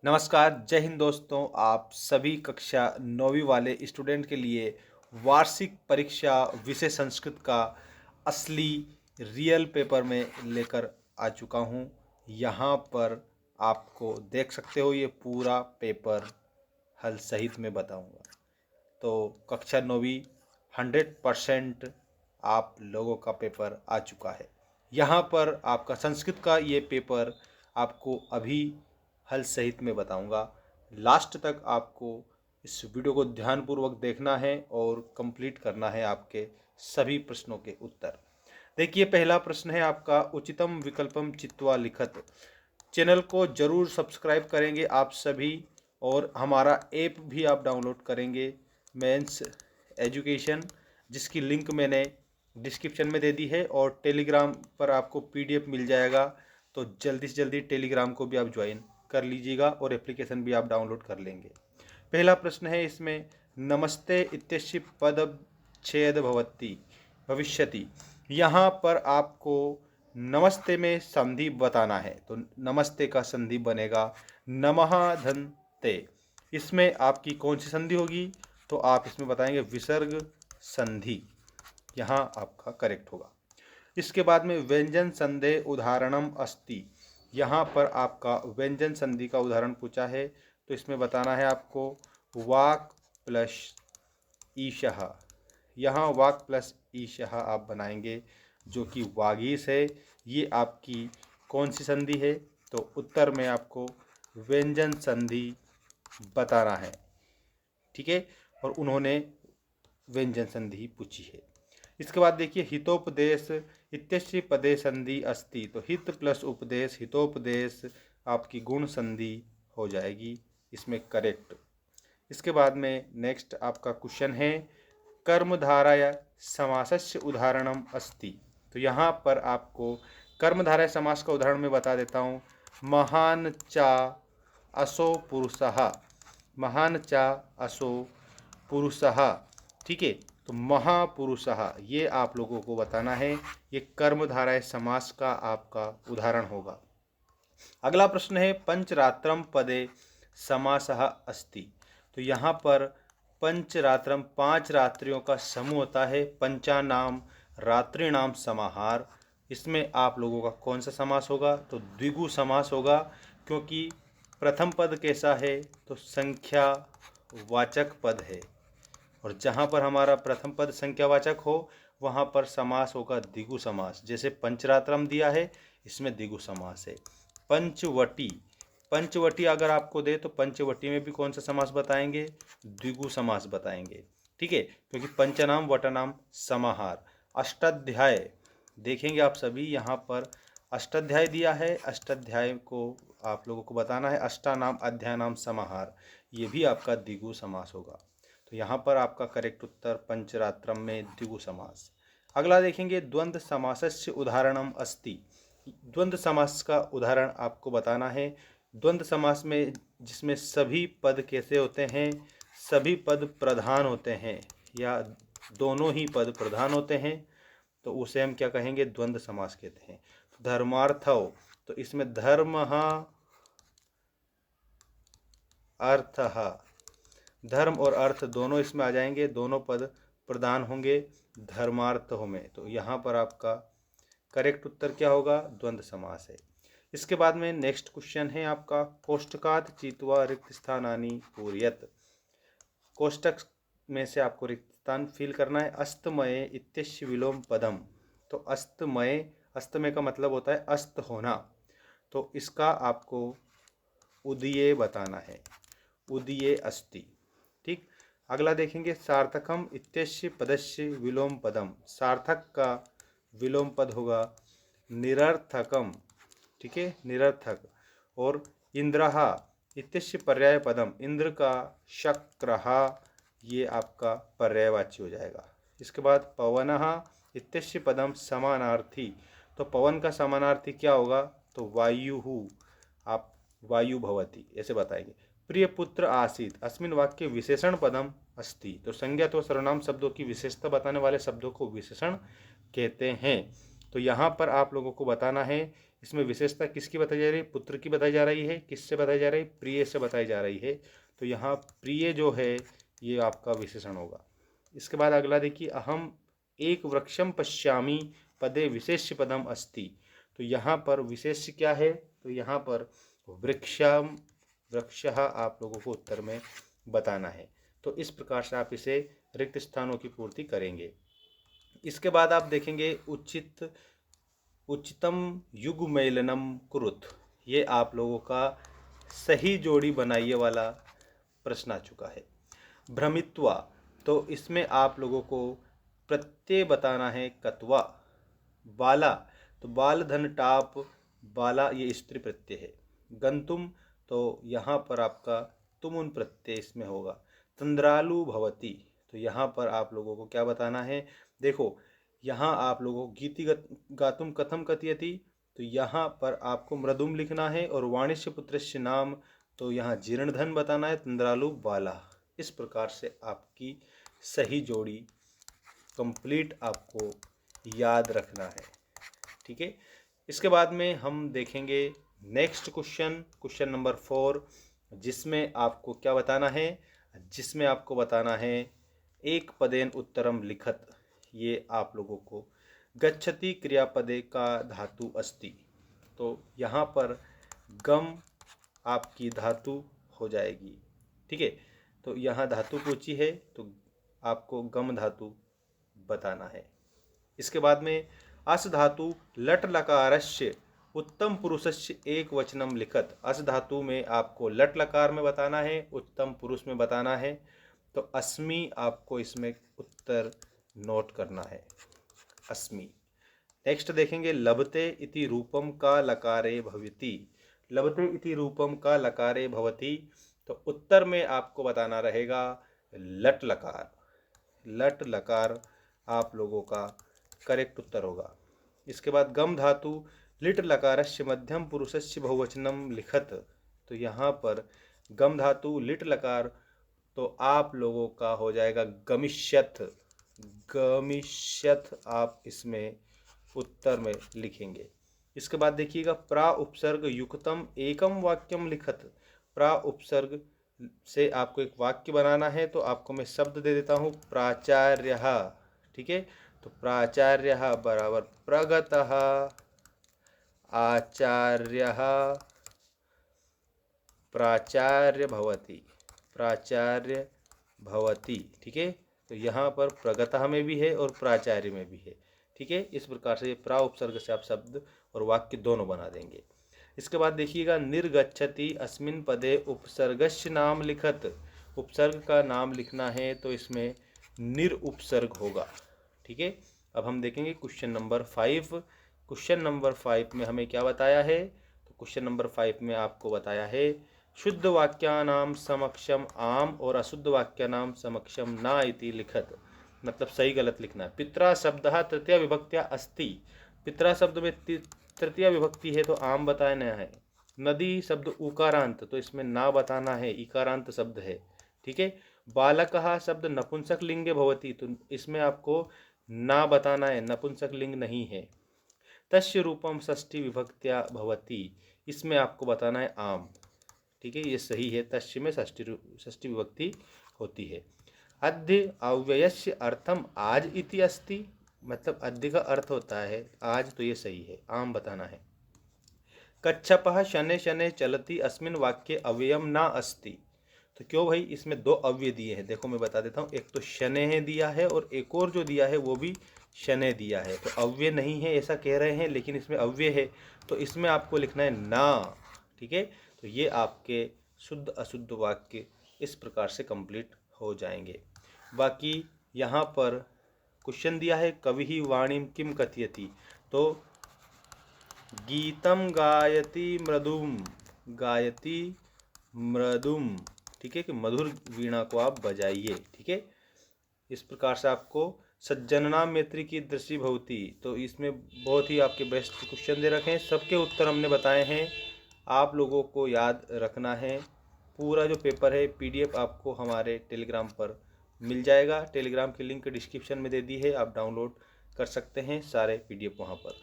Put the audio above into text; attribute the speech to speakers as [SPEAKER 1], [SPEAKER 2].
[SPEAKER 1] नमस्कार, जय हिंद दोस्तों। आप सभी कक्षा 9वीं वाले स्टूडेंट के लिए वार्षिक परीक्षा विषय संस्कृत का असली रियल पेपर में लेकर आ चुका हूँ। यहाँ पर आपको देख सकते हो, ये पूरा पेपर हल सहित में बताऊँगा। तो कक्षा 9वीं 100% आप लोगों का पेपर आ चुका है। यहाँ पर आपका संस्कृत का ये पेपर आपको अभी हल सहित में बताऊंगा। लास्ट तक आपको इस वीडियो को ध्यानपूर्वक देखना है और कंप्लीट करना है आपके सभी प्रश्नों के उत्तर। देखिए, पहला प्रश्न है आपका, उचितम विकल्पम चित्वा लिखत। चैनल को जरूर सब्सक्राइब करेंगे आप सभी, और हमारा ऐप भी आप डाउनलोड करेंगे, मेंस एजुकेशन, जिसकी लिंक मैंने डिस्क्रिप्शन में दे दी है, और टेलीग्राम पर आपको पीडीएफ मिल जाएगा। तो जल्दी से जल्दी टेलीग्राम को भी आप ज्वाइन कर लीजिएगा और एप्लीकेशन भी आप डाउनलोड कर लेंगे। पहला प्रश्न है इसमें, नमस्ते इत्यस्य पदच्छेद भवति भविष्यति। यहाँ पर आपको नमस्ते में संधि बताना है। तो नमस्ते का संधि बनेगा नमः धन्ते। इसमें आपकी कौन सी संधि होगी? तो आप इसमें बताएंगे विसर्ग संधि। यहाँ आपका करेक्ट होगा। इसके बाद में व्यंजन संदेह उदाहरणम अस्ति। यहाँ पर आपका व्यंजन संधि का उदाहरण पूछा है। तो इसमें बताना है आपको वाक प्लस ईशः। यहाँ वाक प्लस ईशः आप बनाएंगे, जो कि वागीश है। ये आपकी कौन सी संधि है? तो उत्तर में आपको व्यंजन संधि बताना है। ठीक है, और उन्होंने व्यंजन संधि पूछी है। इसके बाद देखिए, हितोपदेश इत्यस्य पदे संधि अस्ति। तो हित प्लस उपदेश, हितोपदेश आपकी गुण संधि हो जाएगी, इसमें करेक्ट। इसके बाद में नेक्स्ट आपका क्वेश्चन है, कर्मधारय समासस्य उदाहरणम अस्ति। तो यहाँ पर आपको कर्मधारय समास का उदाहरण मैं बता देता हूँ। महान चा असो पुरुषः। महान चा असो पुरुषः। ठीक है, तो महापुरुषः ये आप लोगों को बताना है। ये कर्मधारय समास का आपका उदाहरण होगा। अगला प्रश्न है, पंचरात्रम पदे समासः अस्ति। तो यहाँ पर पंचरात्रम 5 रात्रियों का समूह होता है। पंचानाम रात्रिनाम समाहार। इसमें आप लोगों का कौन सा समास होगा? तो द्विगु समास होगा, क्योंकि प्रथम पद कैसा है? तो संख्या वाचक पद है, और जहाँ पर हमारा प्रथम पद संख्यावाचक हो वहाँ पर समास होगा द्विगु समास। जैसे पंचरात्रम दिया है, इसमें द्विगु समास है। पंचवटी, पंचवटी अगर आपको दे तो पंचवटी में भी कौन सा समास बताएंगे? द्विगु समास बताएंगे। ठीक है, क्योंकि पंचनाम वटनाम समाहार। अष्टाध्याय देखेंगे आप सभी, यहाँ पर अष्टाध्याय दिया है। अष्टाध्याय को आप लोगों को बताना है अष्टानाम अध्यानाम समाहार। ये भी आपका द्विगु समास होगा। तो यहाँ पर आपका करेक्ट उत्तर पंचरात्रम में द्विगु समास। अगला देखेंगे, द्वंद्व समासस्य उदाहरणम अस्ति। द्वंद्व समास का उदाहरण आपको बताना है। द्वंद्व समास में जिसमें सभी पद कैसे होते हैं? सभी पद प्रधान होते हैं, या दोनों ही पद प्रधान होते हैं, तो उसे हम क्या कहेंगे? द्वंद्व समास कहते हैं। तो धर्मार्थौ, तो इसमें धर्म अर्थः, धर्म और अर्थ दोनों इसमें आ जाएंगे, दोनों पद प्रधान होंगे धर्मार्थों में। तो यहाँ पर आपका करेक्ट उत्तर क्या होगा? द्वंद्व समास है। इसके बाद में नेक्स्ट क्वेश्चन है आपका, कोष्टकात् चित्वा रिक्त स्थानानि पूरयत। कोष्टक में से आपको रिक्त स्थान फिल करना है। अस्तमये इत्यस्य विलोम पदम। तो अस्तमय, अस्तमय का मतलब होता है अस्त होना, तो इसका आपको उदये बताना है। उदये अस्ति। ठीक, अगला देखेंगे, सार्थकम इत्यस्य पदस्य विलोम पदम। सार्थक का विलोम पद होगा निरर्थकम। ठीक है, निरर्थक। और इंद्रहा इत्यस्य पर्याय पदम। इंद्र का शक्रहा, ये आपका पर्यायवाची हो जाएगा। इसके बाद पवनहा इत्यस्य पदम समानार्थी। तो पवन का समानार्थी क्या होगा? तो वायु, आप वायु भवति ऐसे बताएंगे। प्रिय पुत्र आसीत अस्मिन वाक्य विशेषण पदम अस्ति। तो संज्ञा तो सर्वनाम शब्दों की विशेषता बताने वाले शब्दों को विशेषण कहते हैं। तो यहाँ पर आप लोगों को बताना है इसमें विशेषता किसकी बताई जा रही है? पुत्र की बताई जा रही है। किससे बताई जा रही है? प्रिय से बताई जा रही है। तो यहाँ प्रिय जो है ये आपका विशेषण होगा। इसके बाद अगला देखिए, अहम एक वृक्षम पश्यामि पदे विशेष्य पदम अस्ति। तो यहाँ पर विशेष्य क्या है? तो यहाँ पर वृक्षम, वृक्षः आप लोगों को उत्तर में बताना है। तो इस प्रकार से आप इसे रिक्त स्थानों की पूर्ति करेंगे। इसके बाद आप देखेंगे उचितम युगमेलनम कुरुत। ये आप लोगों का सही जोड़ी बनाइए वाला प्रश्न आ चुका है। भ्रमित्वा, तो इसमें आप लोगों को प्रत्यय बताना है कत्वा। बाला, तो बाल धन टाप बाला ये स्त्री प्रत्यय है। गंतुम, तो यहाँ पर आपका तुमुन प्रत्यय इसमें होगा। तंद्रालु भवती, तो यहाँ पर आप लोगों को क्या बताना है? देखो यहाँ आप लोगों को गीति गातुम कथम कथयति, तो यहाँ पर आपको मृदुम लिखना है। और वाणिज्य पुत्रस्य नाम, तो यहाँ जीर्णधन बताना है। तंद्रालु बाला। इस प्रकार से आपकी सही जोड़ी कंप्लीट आपको याद रखना है। ठीक है। इसके बाद में हम देखेंगे नेक्स्ट क्वेश्चन, क्वेश्चन नंबर 4, जिसमें आपको क्या बताना है? जिसमें आपको बताना है एक पदेन उत्तरम लिखत। ये आप लोगों को गच्छति क्रियापदे का धातु अस्ति। तो यहाँ पर गम आपकी धातु हो जाएगी। ठीक है। तो यहाँ धातु पूछी है तो आपको गम धातु बताना है। इसके बाद में अस धातु लट लकारस्य उत्तम पुरुषस्य एक वचनम लिखत। अस धातु में आपको लट लकार में बताना है, उत्तम पुरुष में बताना है। तो अस्मि आपको इसमें उत्तर नोट करना है, अस्मि। नेक्स्ट देखेंगे लभते इति रूपम का लकारे भवति। लभते इति रूपम का लकारे भवति, तो उत्तर में आपको बताना रहेगा लट लकार। लट लकार आप लोगों का करेक्ट उत्तर होगा। इसके बाद गम धातु लिट लकारस्य मध्यम पुरुषस्य बहुवचनम लिखत। तो यहाँ पर गम धातु लिट लकार, तो आप लोगों का हो जाएगा गमिष्यथ। गमिष्यथ आप इसमें उत्तर में लिखेंगे। इसके बाद देखिएगा प्रा उपसर्ग युक्तम एकम वाक्यम लिखत। प्रा उपसर्ग से आपको एक वाक्य बनाना है। तो आपको मैं शब्द दे देता हूँ प्राचार्यः। ठीक है। तो प्राचार्यः बराबर प्रगतः आचार्यः प्राचार्य भवति। प्राचार्य भवति। ठीक है। तो यहाँ पर प्रगतः में भी है और प्राचार्य में भी है। ठीक है। इस प्रकार से प्रा उपसर्ग से आप शब्द और वाक्य दोनों बना देंगे। इसके बाद देखिएगा निर्गच्छति अस्मिन् पदे उपसर्गस्य नाम लिखत। उपसर्ग का नाम लिखना है तो इसमें निर उपसर्ग होगा। ठीक है। अब हम देखेंगे क्वेश्चन नंबर 5। क्वेश्चन नंबर 5 में हमें क्या बताया है? तो क्वेश्चन नंबर 5 में आपको बताया है शुद्ध वाक्यानाम समक्षम आम और अशुद्ध वाक्यानाम समक्षम ना इति लिखत। मतलब सही गलत लिखना है। पित्रा शब्दः तृतीया विभक्त्या अस्ति। पित्रा शब्द में तृतीया विभक्ति है तो आम बताना है। नदी शब्द उकारांत, तो इसमें ना बताना है, इकारांत शब्द है। ठीक है। बालकः शब्द नपुंसक लिंगे भवति, तो इसमें आपको ना बताना है, नपुंसक लिंग नहीं है। तस्य रूपम षष्ठी विभक्त्या भवति, इसमें आपको बताना है आम। ठीक है। ये सही है, तस्य में षष्ठी विभक्ति होती है। अद्य अव्ययस्य अर्थम आज इति अस्ति, मतलब अद्य का अर्थ होता है आज, तो ये सही है, आम बताना है। कच्छपः शनैः शनैः चलति अस्मिन् वाक्ये अव्ययम ना अस्ति। तो क्यों भाई, इसमें दो अव्यय दिए हैं। देखो मैं बता देता हूँ, एक तो शनैः दिया है और एक और जो दिया है वो भी शनैः दिया है। तो अव्यय नहीं है ऐसा कह रहे हैं, लेकिन इसमें अव्यय है तो इसमें आपको लिखना है ना। ठीक है। तो ये आपके शुद्ध अशुद्ध वाक्य इस प्रकार से कंप्लीट हो जाएंगे। बाकी यहाँ पर क्वेश्चन दिया है कवि वाणीम किम कथयति। तो गीतम गायति मृदुम, गायति मृदुम। ठीक है। कि मधुर वीणा को आप बजाइए। ठीक है। इस प्रकार से आपको सज्जननाम मैत्री की दृष्टि भवती, तो इसमें बहुत ही आपके बेस्ट क्वेश्चन दे रखे हैं, सबके उत्तर हमने बताए हैं। आप लोगों को याद रखना है। पूरा जो पेपर है PDF आपको हमारे टेलीग्राम पर मिल जाएगा। टेलीग्राम की लिंक डिस्क्रिप्शन में दे दी है, आप डाउनलोड कर सकते हैं सारे PDF वहाँ पर।